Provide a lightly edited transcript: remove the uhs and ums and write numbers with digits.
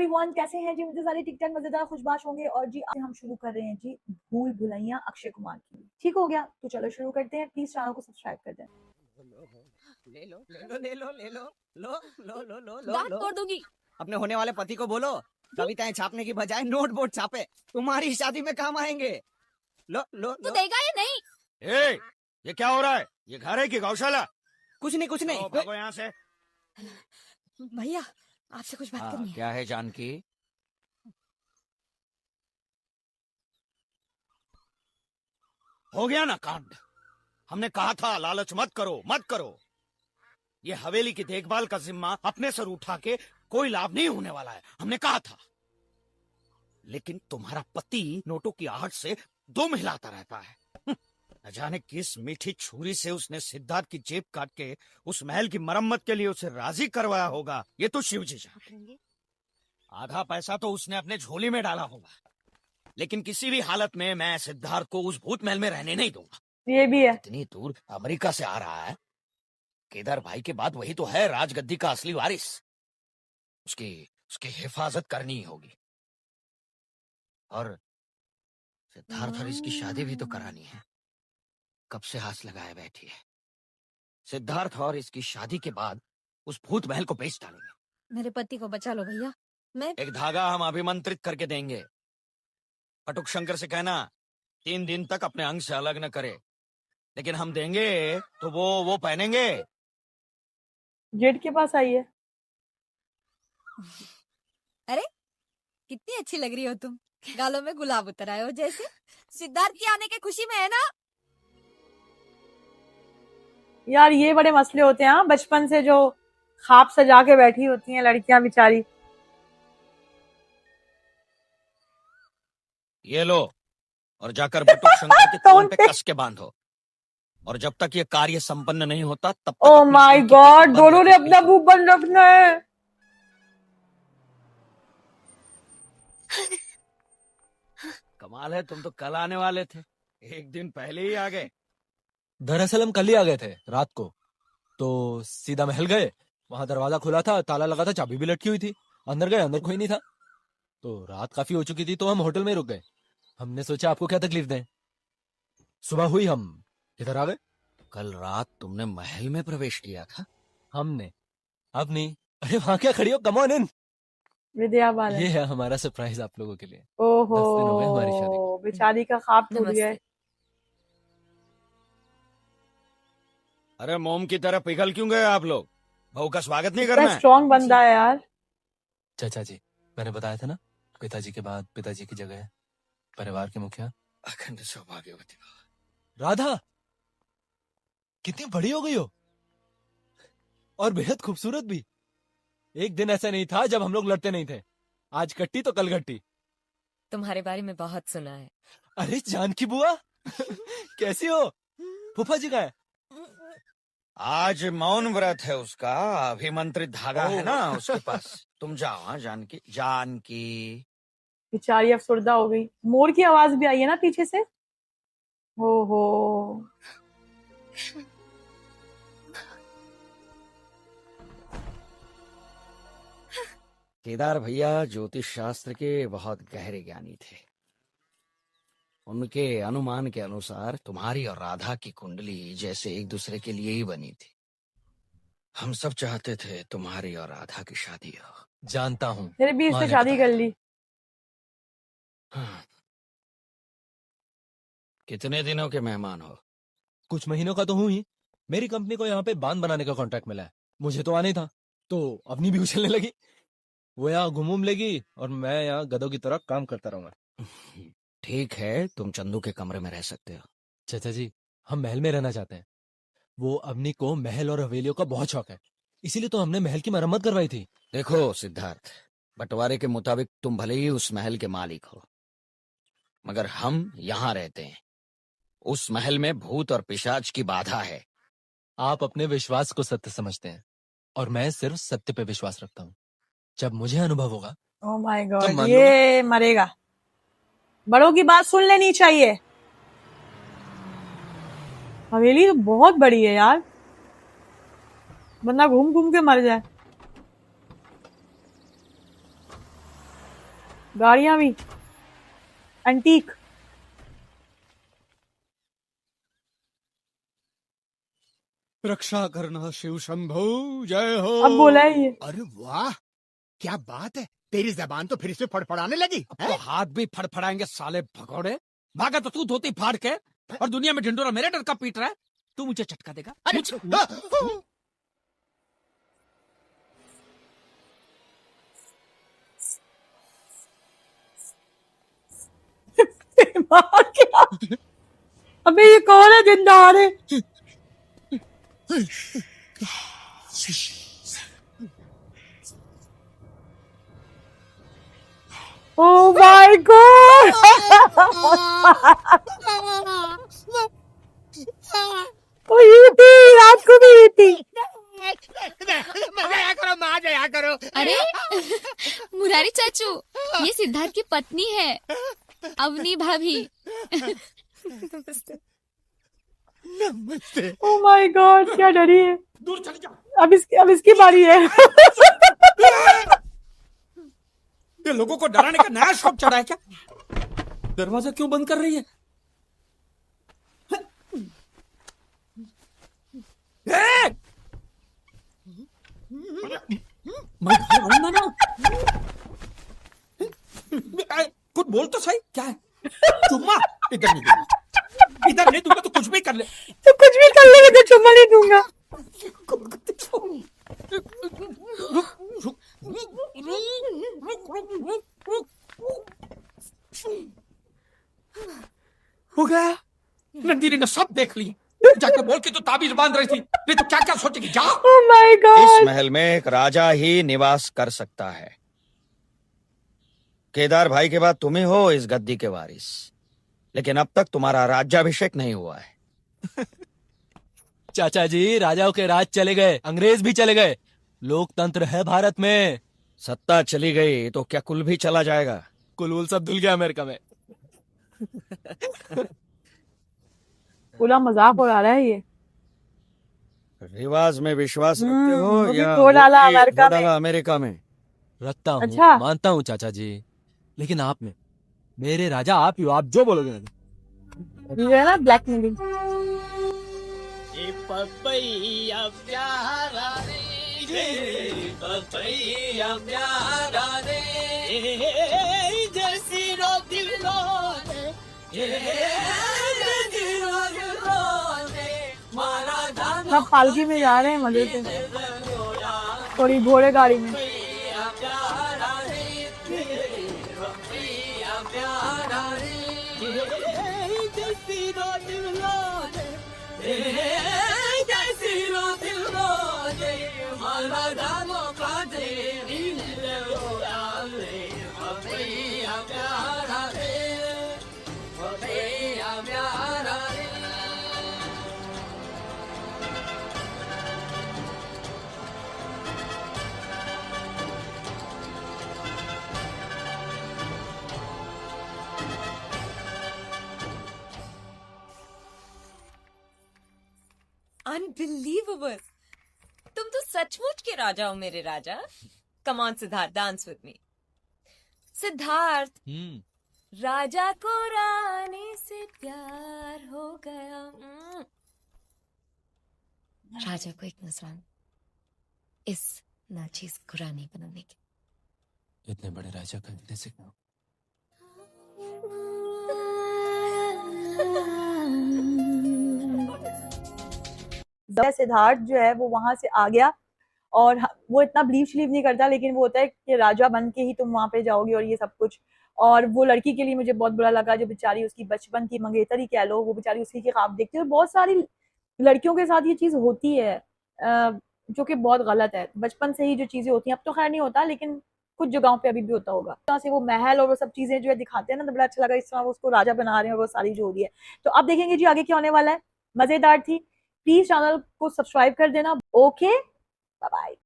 Everyone, कैसे हैं जी? मुझे सारे ठीक ठाक मजेदार खुशबाश होंगे। और जी आज हम शुरू कर रहे हैं जी भूल भुलैया अक्षय कुमार की। ठीक हो गया तो चलो शुरू करते हैं। प्लीज चैनल को सब्सक्राइब कर दें। ले लो ले लो ले लो ले लो लो लो लो लो लो दांत लो तोड़ दूंगी। अपने होने वाले पति को बोलो कविताएं छापने की बजाय नोट बोर्ड छापे, तुम्हारी शादी में काम आएंगे। लो लो तो लो। देगा या नहीं? ए, ये क्या हो रहा है? ये घर है कि गौशाला? कुछ नहीं कुछ नहीं। भागो यहाँ से। भैया आपसे कुछ बात करनी है। क्या है जानकी? हो गया ना कांड। हमने कहा था लालच मत करो मत करो। ये हवेली की देखभाल का जिम्मा अपने सर उठा के कोई लाभ नहीं होने वाला है, हमने कहा था। लेकिन तुम्हारा पति नोटों की आहट से दुम हिलाता रहता है। न जाने किस मीठी छुरी से उसने सिद्धार्थ की जेब काट के उस महल की मरम्मत के लिए उसे राजी करवाया होगा, ये तो शिव जी जाने। आधा पैसा तो उसने अपने झोली में डाला होगा, लेकिन किसी भी हालत में मैं सिद्धार्थ को उस भूत महल में रहने नहीं दूंगा। ये भी है। इतनी दूर अमेरिका से आ रहा है, केदार भाई के बाद वही तो है राजगद्दी का असली वारिस। उसकी उसकी हिफाजत करनी ही होगी। और सिद्धार्थ और इसकी शादी भी तो करानी है। कब से हाथ लगाए बैठी है। सिद्धार्थ और इसकी शादी के बाद उस भूत महल को बेच डालेंगे। मेरे पति को बचा लो भैया। मैं एक धागा हम अभिमंत्रित करके देंगे। पटुक शंकर से कहना 3 दिन तक अपने अंग से अलग न करे, लेकिन हम देंगे तो वो पहनेंगे। गेट के पास आई है। अरे कितनी अच्छी लग रही हो तुम। गालों में गुलाब उतर आए हो जैसे। सिद्धार्थ की आने की खुशी में है ना? यार ये बड़े मसले होते हैं। बचपन से जो ख्वाब सजा के बैठी होती हैं लड़कियां बेचारी। ये लो और जाकर पटुक शंकर के कान पे कस के बांधो। और जब तक ये कार्य संपन्न नहीं होता तब तक ओ अपनी माय उनकी गॉड, पेटी बंद दोनों ने रखो। अपना मुंह बंद रखना है। कमाल है, तुम तो कल आने वाले थे, एक दिन पहले ही आ गए। दरअसल हम कल ही आ गए थे रात को, तो सीधा महल गए। वहां दरवाजा खुला था, ताला लगा था, चाबी भी लटकी हुई थी। अंदर गए, अंदर कोई नहीं था। तो रात काफी हो चुकी थी, तो हम होटल में रुक गए। हमने सोचा आपको क्या तकलीफ दें। सुबह हुई, हम इधर आ गए। कल रात तुमने महल में प्रवेश किया था? हमने अब नहीं। अरे वहां क्या खड़ी हो, come on in. Vidya Balan. ये है हमारा सरप्राइज आप लोगों के लिए। 10 दिन हो गए हमारी शादी ओहो, को। बेचारी का ख्वाब टूट नमस्ते। गया। अरे मोम की तरह पिघल क्यों गए आप लोग? बहू का स्वागत नहीं करना इतना है? स्ट्रॉन्ग बंदा है यार। चाचा जी, मैंने बताया था ना, पिताजी के बाद पिताजी की जगह है परिवार के मुखिया। अखंड सौभाग्यवती भव। राधा कितनी बड़ी हो गई हो, और बेहद खूबसूरत भी। एक दिन ऐसा नहीं था जब हम लोग लड़ते नहीं थे। आज कट्टी तो कल घट्टी। तुम्हारे बारे में बहुत सुना है। अरे जानकी बुआ कैसी हो? फूफा जी का है। आज मौन व्रत है उसका, अभिमंत्रित धागा है ना उसके पास। तुम जाओ। हाँ जानकी, जानकी। बेचारी अफसुर्दा हो गई। मोर की आवाज भी आई है ना पीछे से। ओहो, केदार भैया ज्योतिष शास्त्र के बहुत गहरे ज्ञानी थे। उनके अनुमान के अनुसार तुम्हारी और राधा की कुंडली जैसे एक दूसरे के लिए ही बनी थी। हम सब चाहते थे तुम्हारी और राधा की शादी हो। जानता हूँ, तेरे भी माँ इससे ने शादी बताया कर था। ली। हाँ। कितने दिनों के मेहमान हो? कुछ महीनों का तो हूँ ही। मेरी कंपनी को यहाँ पे बांध बनाने का कॉन्ट्रैक्ट मिला है। मुझे तो आना ही था, तो अपनी भी उछलने लगी। वो यहाँ घूम लेगी और मैं यहाँ गधों की तरह काम करता रहूंगा। ठीक है, तुम चंदू के कमरे में रह सकते हो। चाचा जी, हम महल में रहना चाहते हैं। वो अवनी को महल और हवेलियों का बहुत शौक है, इसीलिए तो हमने महल की मरम्मत करवाई थी। देखो सिद्धार्थ, बंटवारे के मुताबिक तुम भले ही उस महल के मालिक हो, मगर हम यहाँ रहते हैं। उस महल में भूत और पिशाच की बाधा है। आप अपने विश्वास को सत्य समझते हैं, और मैं सिर्फ सत्य पे विश्वास रखता हूँ। जब मुझे अनुभव होगा ओ माय तो गॉड, मान ये मरेगा। बड़ों की बात सुन लेनी चाहिए। हवेली तो बहुत बड़ी है यार, बंदा घूम घूम के मर जाए। गाड़ियां भी एंटीक। रक्षा करना शिव शंभो, जय हो। अब बोला है ये। अरे वाह, क्या बात है, तेरी जबान तो फिर से फड़फड़ाने लगी। अब तो हाथ भी फड़फड़ाएंगे साले भगोड़े। भागा तो तू धोती फाड़ के, और दुनिया में ढिंडोरा मेरे डर का पीट रहा है। तू मुझे चटका देगा? अरे क्या? अबे ये कौन है जिंदा है? Oh my God! ओ ये थी, रात को भी ये थी। मजा करो, माँ जया करो। अरे मुरारी चाचू, ये सिद्धार्थ की पत्नी है, अवनी भाभी। नमस्ते। Oh my God, क्या डरी है। दूर चली जा। अब इसकी बारी है। ये लोगों को डराने का नया शौक चढ़ा है क्या? दरवाजा क्यों बंद कर रही है? ए! मैं घर रहूंगा ना। कुछ बोल तो सही, क्या है? चुम्मा इधर नहीं दूंगा, इधर नहीं दूंगा तो कुछ भी कर ले। तो कुछ भी कर लेंगे तो चुम्मा नहीं दूंगा। हो गया, नंदिनी ने सब देख ली। जाके बोल के तो ताबीज बांध रही थी, नहीं तो क्या क्या सोचेगी। जा। Oh my God! इस महल में एक राजा ही निवास कर सकता है। केदार भाई के बाद तुम ही हो इस गद्दी के वारिस, लेकिन अब तक तुम्हारा राज्याभिषेक नहीं हुआ है। चाचा जी, राजाओं के राज चले गए, अंग्रेज भी चले गए, लोकतंत्र है भारत में। सत्ता चली गई तो क्या कुल भी चला जाएगा? कुलवुल सब धुल गया अमेरिका में। पूरा मजाक उड़ा रहा है ये। रिवाज में विश्वास रखते हो वो भी या खो डाला वो भी अमेरिका खो में। डाला अमेरिका में? रखता हूँ, अच्छा। मानता हूँ चाचा जी, लेकिन आप में मेरे राजा आप ही हो, आप जो बोलोगे। ये है ना ब्लैकमेलिंग। सब पालकी में जा रहे हैं मजे से, थोड़ी घोड़े गाड़ी में। अनबिलीवेबल, तुम तो सचमुच के राजा हो मेरे राजा। Come on Siddharth, dance with me. Siddharth, राजा को रानी से प्यार हो गया। राजा को एक नजरान इस नाचीज को रानी बनाने की। इतने बड़े राजा का इतने से क्यों? सिद्धार्थ जो है वो वहां से आ गया और वो इतना बिलीव नहीं करता, लेकिन वो होता है कि राजा बन के ही तुम वहां पे जाओगे और ये सब कुछ। और वो लड़की के लिए मुझे बहुत बुरा लगा, जो बेचारी उसकी बचपन की मंगेतर ही कह लो, वो बेचारी उसी के ख्वाब देखती है। और बहुत सारी लड़कियों के साथ ये चीज होती है जो कि बहुत गलत है। बचपन से ही जो चीजें होती हैं, अब तो खैर नहीं होता, लेकिन कुछ जगहों पे अभी भी होता होगा। जहाँ से वो महल और वो सब चीजें जो है दिखाते हैं ना, तो बड़ा अच्छा लगा। इस तरह वो उसको राजा बना रहे हैं और वो सारी जो हो रही है। तो अब देखेंगे जी आगे क्या होने वाला है। मजेदार थी। प्लीज चैनल को सब्सक्राइब कर देना। Okay, bye bye.